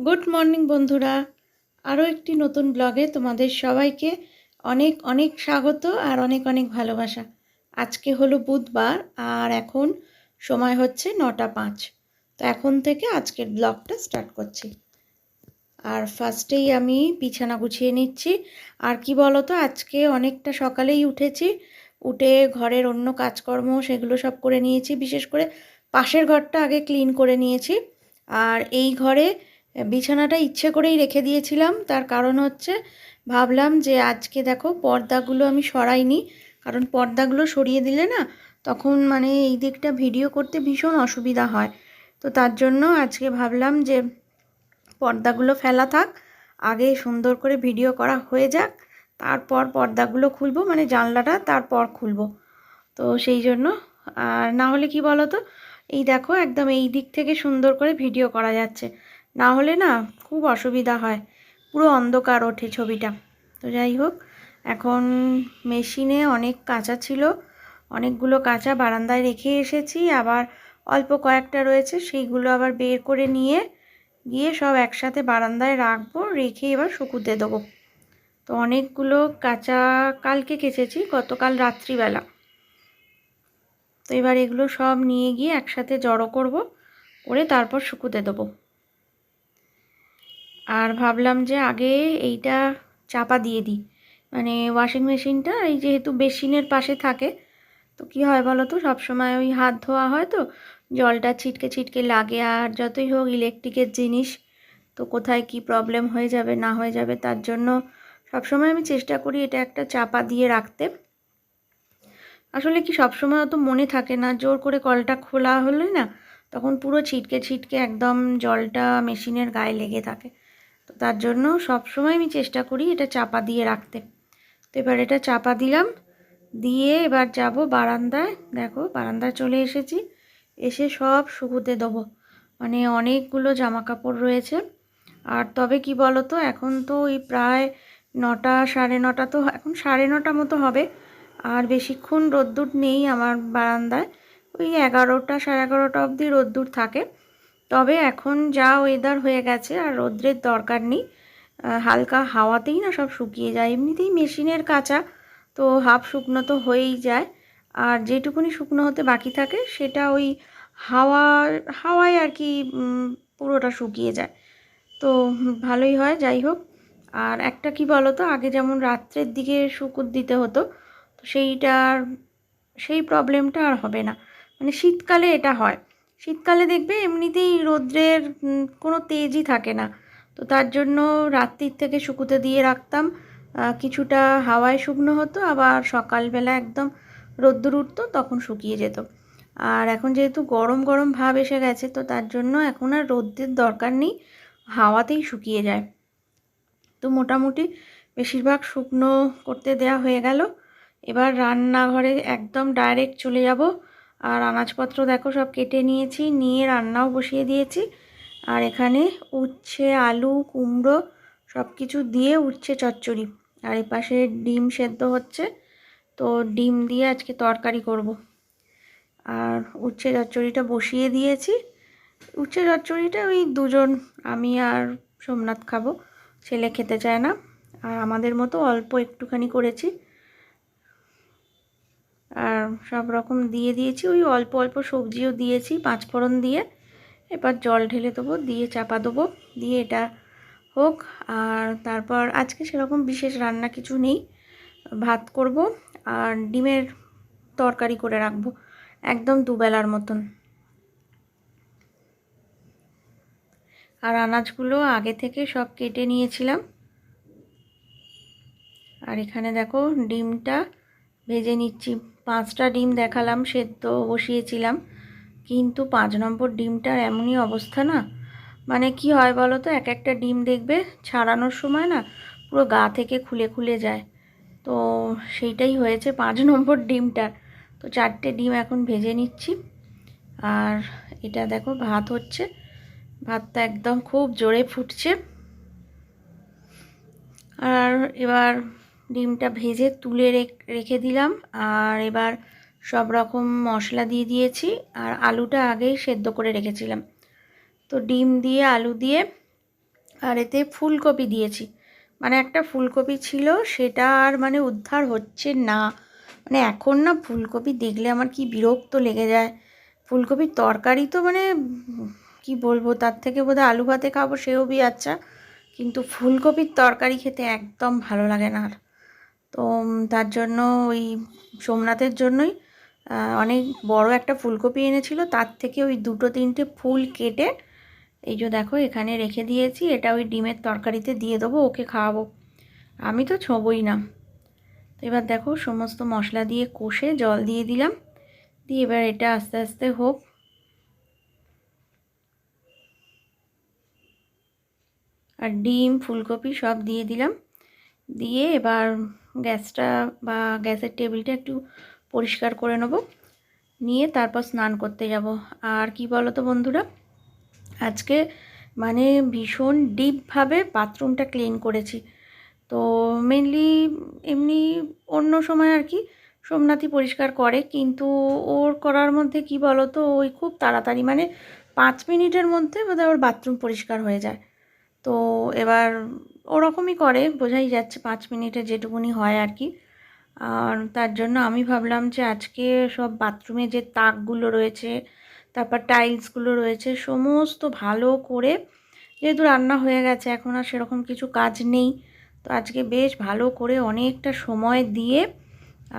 Good morning বন্ধুরা, আরও একটি নতুন ব্লগে তোমাদের সবাইকে অনেক অনেক স্বাগত আর অনেক অনেক ভালোবাসা। আজকে হলো বুধবার আর এখন সময় হচ্ছে 9:05। তো এখন থেকে আজকের ব্লগটা স্টার্ট করছি। আর ফার্স্টেই আমি বিছানা গুছিয়ে নিচ্ছি। আর কি বলো তো, আজকে অনেকটা সকালেই উঠেছি, উঠে ঘরের অন্য কাজকর্ম সেগুলো সব করে নিয়েছি। বিশেষ করে পাশের ঘরটা আগে ক্লিন করে নিয়েছি। আর এই ঘরে বিছানাটা ইচ্ছে করেই রেখে দিয়েছিলাম, তার কারণ হচ্ছে ভাবলাম যে আজকে দেখো পর্দাগুলো আমি সরাইনি, কারণ পর্দাগুলো সরিয়ে দিলে না তখন মানে এই দিকটা ভিডিও করতে ভীষণ অসুবিধা হয়। তো তার জন্য আজকে ভাবলাম যে পর্দাগুলো ফেলা থাক, আগে সুন্দর করে ভিডিও করা হয়ে যাক, তারপর পর্দাগুলো খুলবো, মানে জানলাটা তারপর খুলবো। তো সেই জন্য আর না হলে কি বলো তো, এই দেখো একদম এই দিক থেকে সুন্দর করে ভিডিও করা যাচ্ছে, না হলে না খুব অসুবিধা হয়, পুরো অন্ধকার ওঠে ছবিটা। তো যাই হোক, এখন মেশিনে অনেক কাঁচা ছিল, অনেকগুলো কাঁচা বারান্দায় রেখে এসেছি, আবার অল্প কয়েকটা রয়েছে, সেইগুলো আবার বের করে নিয়ে গিয়ে সব একসাথে বারান্দায় রাখবো, রেখে এবার শুকুতে দেবো। তো অনেকগুলো কাঁচা কালকে কেচেছি, গতকাল রাত্রিবেলা। তো এবার এগুলো সব নিয়ে গিয়ে একসাথে জড়ো করব, করে তারপর শুকুতে দেবো। আর ভাবলাম যে আগে এইটা চাপা দিয়ে দিই, মানে ওয়াশিং মেশিনটা এই যেহেতু বেসিনের পাশে থাকে, তো কী হয় বলো তো, সবসময় ওই হাত ধোয়া হয়, তো জলটা ছিটকে ছিটকে লাগে। আর যতই হোক ইলেকট্রিকের জিনিস, তো কোথায় কি প্রবলেম হয়ে যাবে না হয়ে যাবে, তার জন্য সবসময় আমি চেষ্টা করি এটা একটা চাপা দিয়ে রাখতে। আসলে কি সবসময় অত মনে থাকে না, জোর করে কলটা খোলা হলে না তখন পুরো ছিটকে ছিটকে একদম জলটা মেশিনের গায়ে লেগে থাকে। তো তার জন্য সবসময় আমি চেষ্টা করি এটা চাপা দিয়ে রাখতে। তো এবার এটা চাপা দিলাম, দিয়ে এবার যাব বারান্দায়। দেখো বারান্দায় চলে এসেছি, এসে সব শুকুতে দেবো, মানে অনেকগুলো জামা কাপড় রয়েছে। আর তবে কি বলো তো, এখন তো ওই প্রায় 9টা 9:30, তো এখন 9:30 মতো হবে। আর বেশিক্ষণ রোদ্দুর নেই আমার বারান্দায়, ওই 11টা 11:30 অবধি রোদ্দুর থাকে। তবে এখন যা ওয়েদার হয়ে গেছে আর রোদ্রের দরকার নেই, হালকা হাওয়াতেই না সব শুকিয়ে যায়। এমনিতেই মেশিনের কাঁচা, তো হাফ শুকনো তো হয়েই যায়, আর যেটুকুনি শুকনো হতে বাকি থাকে সেটা ওই হাওয়া হাওয়ায় আর কি পুরোটা শুকিয়ে যায়। তো ভালোই হয়। যাই হোক, আর একটা কি বলো তো, আগে যেমন রাত্রের দিকে শুকুত দিতে হতো, তো সেই প্রবলেমটা আর হবে না। মানে শীতকালে এটা হয়, শীতকালে দেখবে এমনিতেই রৌদ্রের কোনো তেজই থাকে না, তো তার জন্য রাত্রির থেকে শুকুতে দিয়ে রাখতাম। কিছুটা হাওয়ায় শুকনো হতো, আবার সকালবেলা একদম রোদ্দুর উঠতো, তখন শুকিয়ে যেত। আর এখন যেহেতু গরম গরম ভাব এসে গেছে, তো তার জন্য এখন আর রোদ্রের দরকার নেই, হাওয়াতেই শুকিয়ে যায়। তো মোটামুটি বেশিরভাগ শুকনো করতে দেয়া হয়ে গেল। এবার রান্নাঘরে একদম ডাইরেক্ট চলে যাব। আর আনাজপত্র দেখো সব কেটে নিয়েছি, নিয়ে রান্নাও বসিয়ে দিয়েছি। আর এখানে উচ্ছে আলু কুমড়ো সব কিছু দিয়ে উচ্ছে চচ্চড়ি, আর এই পাশে ডিম সেদ্ধ হচ্ছে, তো ডিম দিয়ে আজকে তরকারি করব। আর উচ্ছে চচ্চড়িটা বসিয়ে দিয়েছি। উচ্ছে চচ্চড়িটা ওই দুজন, আমি আর সোমনাথ খাবো, ছেলে খেতে চায় না। আর আমাদের মতো অল্প একটুখানি করেছি, আর সব রকম দিয়ে দিয়েছি, ওই অল্প অল্প সবজিও দিয়েছি পাঁচফোড়ন দিয়ে। এবার জল ঢেলে দেবো, দিয়ে চাপা দেবো, দিয়ে এটা হোক। আর তারপর আজকে সেরকম বিশেষ রান্না কিছু নেই, ভাত করব আর ডিমের তরকারি করে রাখবো, একদম দুবেলার মতন। আর আনাজগুলো আগে থেকে সব কেটে নিয়েছিলাম। আর এখানে দেখো ডিমটা ভেজে নিচ্ছি। 5টা ডিম দেখালাম, সেদ্ধ বসিয়েছিলাম, কিন্তু 5 নম্বর ডিমটার এমনই অবস্থা না, মানে কি হয় বলো তো, এক একটা ডিম দেখবে ছাড়ানোর সময় না পুরো গা থেকে খুলে খুলে যায়। তো সেইটাই হয়েছে 5 নম্বর ডিমটার। তো 4টে ডিম এখন ভেজে নিচ্ছি। আর এটা দেখো ভাত হচ্ছে, ভাতটা একদম খুব জোরে ফুটছে। আর এবার ডিমটা ভেজে তুলে রেখে দিলাম। আর এবার সব রকম মশলা দিয়ে দিয়েছি, আর আলুটা আগেই সেদ্ধ করে রেখেছিলাম। তো ডিম দিয়ে আলু দিয়ে আর এতে ফুলকপি দিয়েছি, মানে একটা ফুলকপি ছিল সেটা আর মানে উদ্ধার হচ্ছে না। মানে এখন না ফুলকপি দেখলে আমার কি বিরক্ত লেগে যায়। ফুলকপির তরকারি তো মানে কি বলবো, তার থেকে বোধহয় আলু ভাতে খাবো সেও বি আচ্ছা, কিন্তু ফুলকপির তরকারি খেতে একদম ভালো লাগে না আর। তো তার জন্য ওই সোমনাথের জন্যই অনেক বড় একটা ফুলকপি এনেছিল, তার থেকে ওই 2-3টে ফুল কেটে এই যে দেখো এখানে রেখে দিয়েছি। এটা ওই ডিমের তরকারিতে দিয়ে দেবো, ওকে খাওয়াবো, আমি তো ছোবই না। তো এবার দেখো সমস্ত মশলা দিয়ে কষে জল দিয়ে দিলাম, দিয়ে এবার এটা আস্তে আস্তে হোক। আর ডিম ফুলকপি সব দিয়ে দিলাম, দিয়ে এবার গ্যাসটা বা গ্যাসের টেবিলটা একটু পরিষ্কার করে নেব, নিয়ে তারপর স্নান করতে যাব। আর কি বলো তো বন্ধুরা, আজকে মানে ভীষণ ডিপভাবে বাথরুমটা ক্লিন করেছি। তো মেনলি এমনি অন্য সময় আর কি সোমনাথই পরিষ্কার করে, কিন্তু ওর করার মধ্যে কি বলো তো, ওই খুব তাড়াতাড়ি মানে 5 মিনিটের মধ্যে বোধহয় ওর বাথরুম পরিষ্কার হয়ে যায়। তো এবার ওরকমই করে, বোঝাই যাচ্ছে 5 মিনিটে যেটুকুনি হয় আর কি। আর তার জন্য আমি ভাবলাম যে আজকে সব বাথরুমে যে তাকগুলো রয়েছে, তারপর টাইলসগুলো রয়েছে, সমস্ত ভালো করে, যেহেতু রান্না হয়ে গেছে এখন আর সেরকম কিছু কাজ নেই, তো আজকে বেশ ভালো করে অনেকটা সময় দিয়ে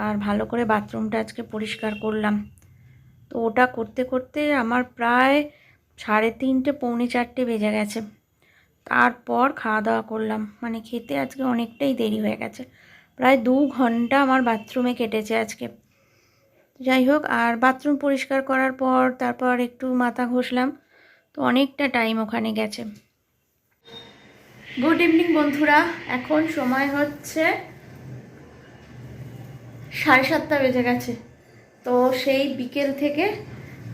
আর ভালো করে বাথরুমটা আজকে পরিষ্কার করলাম। তো ওটা করতে করতে আমার প্রায় 3:30 পৌনে 4টে বেজে গেছে। তারপর খাওয়া দাওয়া করলাম, মানে খেতে আজকে অনেকটাই দেরি হয়ে গেছে, প্রায় 2 ঘন্টা আমার বাথরুমে কেটেছে আজকে। যাই হোক, আর বাথরুম পরিষ্কার করার পর তারপর একটু মাথা ঘষলাম, তো অনেকটা টাইম ওখানে গেছে। গুড ইভিনিং বন্ধুরা, এখন সময় হচ্ছে 7:30 বেজে গেছে। তো সেই বিকেল থেকে,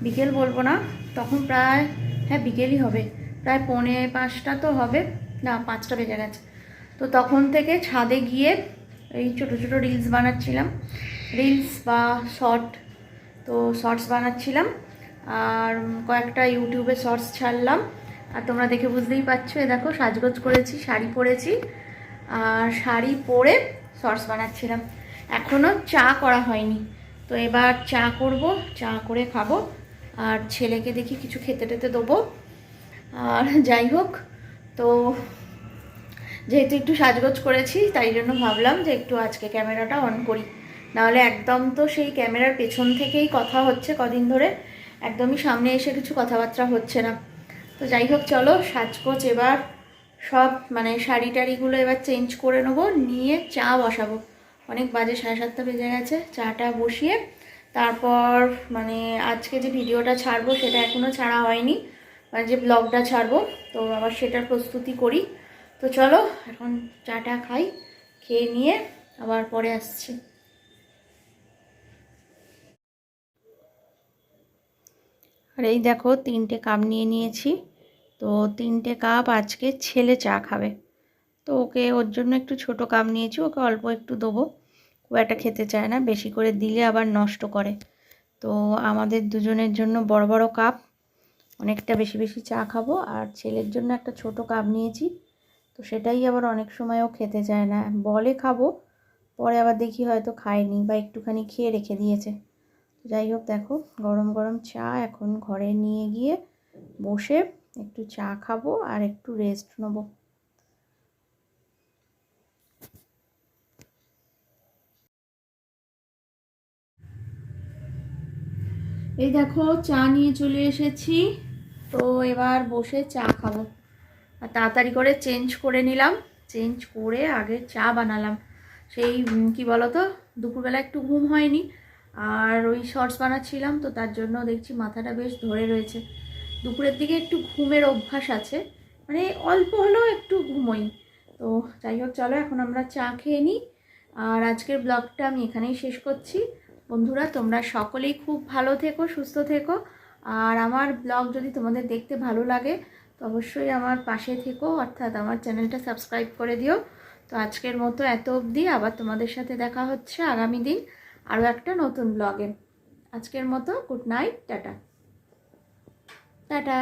বিকেল বলবো না, তখন প্রায়, হ্যাঁ বিকেলই হবে, প্রায় 4:45 তো হবে, না 5টা বেজে গেছে। তো তখন থেকে ছাদে গিয়ে এই ছোটো ছোটো রিলস বানাচ্ছিলাম, রিলস বা শর্ট, তো শর্টস বানাচ্ছিলাম। আর কয়েকটা ইউটিউবে শর্টস ছাড়লাম। আর তোমরা দেখে বুঝতেই পারছো, এ দেখো সাজগোজ করেছি, শাড়ি পরেছি, আর শাড়ি পরে শর্টস বানাচ্ছিলাম। এখনও চা করা হয়নি, তো এবার চা করব, চা করে খাবো, আর ছেলেকে দেখি কিছু খেতে টেতে দেবো। আর যাই হোক, তো যেহেতু একটু সাজগোজ করেছি তাই জন্য ভাবলাম যে একটু আজকে ক্যামেরাটা অন করি, নাহলে একদম তো সেই ক্যামেরার পেছন থেকেই কথা হচ্ছে কদিন ধরে, একদমই সামনে এসে কিছু কথাবার্তা হচ্ছে না। তো যাই হোক চলো, সাজগোজ এবার সব মানে শাড়ি টাড়িগুলো এবার চেঞ্জ করে নেবো, নিয়ে চা বসাবো। অনেক বাজে, 7:30 বেজে গেছে। চাটা বসিয়ে তারপর মানে আজকে যে ভিডিওটা ছাড়বো সেটা এখনও ছাড়া হয়নি, মানে যে ব্লগটা ছাড়বো, তো আবার সেটার প্রস্তুতি করি। তো চলো এখন চাটা খাই, খেয়ে নিয়ে আবার পরে আসছি। আর এই দেখো 3টে কাপ নিয়ে নিয়েছি, তো 3টে কাপ আজকে ছেলে চা খাবে, তো ওকে ওর জন্য একটু ছোট কাপ নিয়েছি, ওকে অল্প একটু দেবো, খুব একটা খেতে চায় না, বেশি করে দিলে আবার নষ্ট করে। তো আমাদের দুজনের জন্য বড় বড় কাপ, অনেকটা বেশি বেশি চা খাবো। আর ছেলের জন্য একটা ছোট কাপ নিয়েছি, তো সেটাই আবার অনেক সময়ও খেতে চায় না, বলে খাবো, পরে আবার দেখি হয়তো খায়নি বা একটুখানি খেয়ে রেখে দিয়েছে। যাই হোক দেখো, গরম গরম চা এখন ঘরে নিয়ে গিয়ে বসে একটু চা খাবো আর একটু রেস্ট নেবো। এই দেখো চা নিয়ে চলে এসেছি, তো এবার বসে চা খাবো। আর তাড়াতাড়ি করে চেঞ্জ করে নিলাম, চেঞ্জ করে আগে চা বানালাম। সেই কি বলো তো, দুপুরবেলা একটু ঘুম হয়নি, আর ওই শর্টস বানাচ্ছিলাম, তো তার জন্য দেখছি মাথাটা বেশ ধরে রয়েছে। দুপুরের দিকে একটু ঘুমের অভ্যাস আছে, মানে অল্প হলেও একটু ঘুমোই। তো যাই হোক চলো, এখন আমরা চা খেয়ে নিই। আর আজকের ব্লগটা আমি এখানেই শেষ করছি। বন্ধুরা তোমরা সকলেই খুব ভালো থেকো, সুস্থ থেকো। আর আমার ব্লগ যদি তোমাদের দেখতে ভালো লাগে তো অবশ্যই আমার পাশে থেকো, অর্থাৎ আমার চ্যানেলটা সাবস্ক্রাইব করে দিও। তো আজকের মতো এত অবধি, আবার তোমাদের সাথে দেখা হচ্ছে আগামী দিন আরও একটা নতুন ব্লগে। আজকের মতো গুড নাইট, টাটা টাটা।